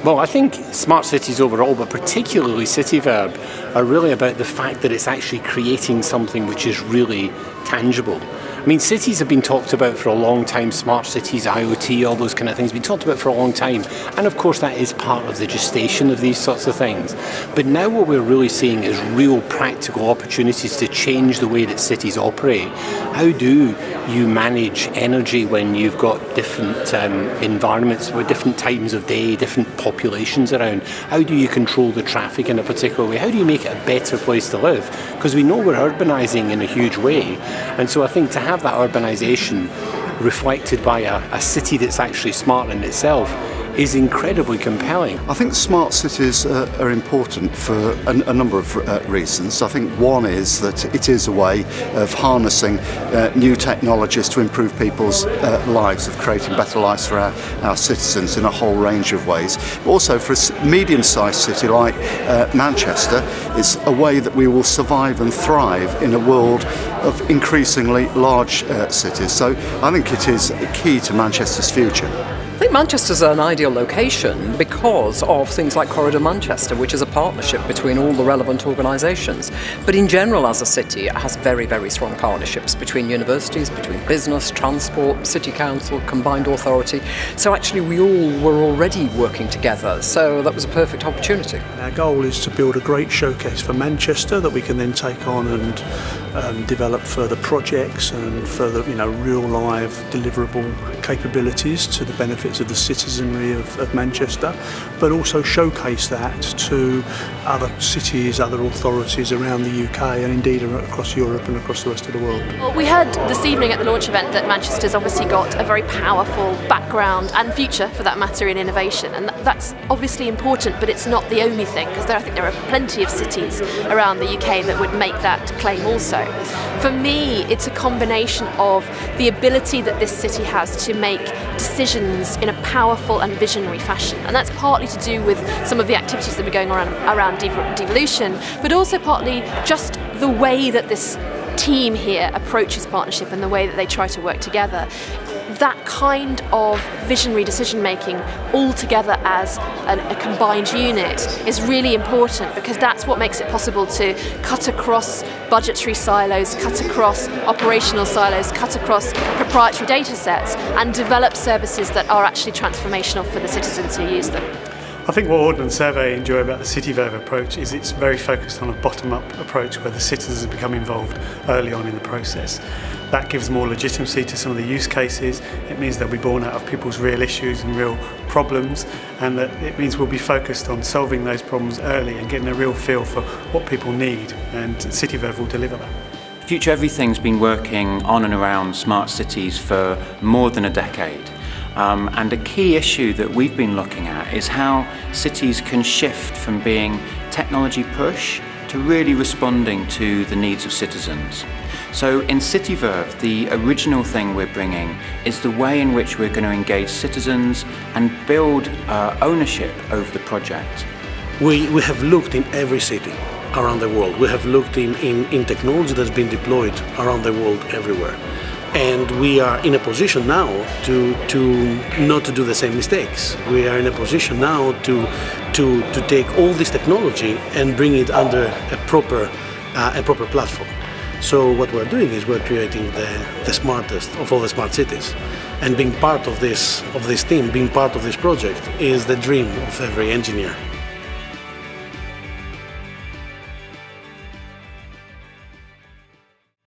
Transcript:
Well, I think smart cities overall, but particularly CityVerve, are really about the fact that it's actually creating something which is really tangible. I mean, cities have been talked about for a long time, smart cities, IoT, all those kind of things, been talked about for a long time. And of course that is part of the gestation of these sorts of things. But now what we're really seeing is real practical opportunities to change the way that cities operate. How do you manage energy when you've got different environments with different times of day, different populations around? How do you control the traffic in a particular way? How do you make it a better place to live? Because we know we're urbanising in a huge way. And so I think to have that urbanisation reflected by a city that's actually smart in itself is incredibly compelling. I think smart cities are important for a number of reasons. I think one is that it is a way of harnessing new technologies to improve people's lives, of creating better lives for our citizens in a whole range of ways. But also for a medium-sized city like Manchester, it's a way that we will survive and thrive in a world of increasingly large cities. So I think it is key to Manchester's future. I think Manchester's an ideal location because of things like Corridor Manchester, which is a partnership between all the relevant organisations. But in general, as a city, it has very, very strong partnerships between universities, between business, transport, city council, combined authority. So actually we all were already working together, so that was a perfect opportunity. Our goal is to build a great showcase for Manchester that we can then take on and develop further projects and further, real live deliverable capabilities to the benefits of the citizenry of Manchester, but also showcase that to other cities, other authorities around the UK and indeed across Europe and across the rest of the world. Well, we heard this evening at the launch event that Manchester's obviously got a very powerful background and future, for that matter, in innovation, and that's obviously important, but it's not the only thing, because I think there are plenty of cities around the UK that would make that claim also. For me, it's a combination of the ability that this city has to make decisions in a powerful and visionary fashion, and that's partly to do with some of the activities that are going around devolution, but also partly just the way that this team here approaches partnership and the way that they try to work together. That kind of visionary decision making all together as a combined unit is really important, because that's what makes it possible to cut across budgetary silos, cut across operational silos, cut across proprietary data sets and develop services that are actually transformational for the citizens who use them. I think what Ordnance Survey enjoy about the CityVerve approach is it's very focused on a bottom-up approach where the citizens have become involved early on in the process. That gives more legitimacy to some of the use cases. It means they'll be born out of people's real issues and real problems, and that it means we'll be focused on solving those problems early and getting a real feel for what people need, and CityVerve will deliver that. FutureEverything's been working on and around smart cities for more than a decade. And a key issue that we've been looking at is how cities can shift from being technology push to really responding to the needs of citizens. So in CityVerve, the original thing we're bringing is the way in which we're going to engage citizens and build ownership over the project. We have looked in every city around the world. We have looked in technology that's been deployed around the world everywhere. And we are in a position now to not to do the same mistakes. We are in a position now to take all this technology and bring it under a proper platform. So what we're doing is we're creating the smartest of all the smart cities, and being part of this team, being part of this project, is the dream of every engineer.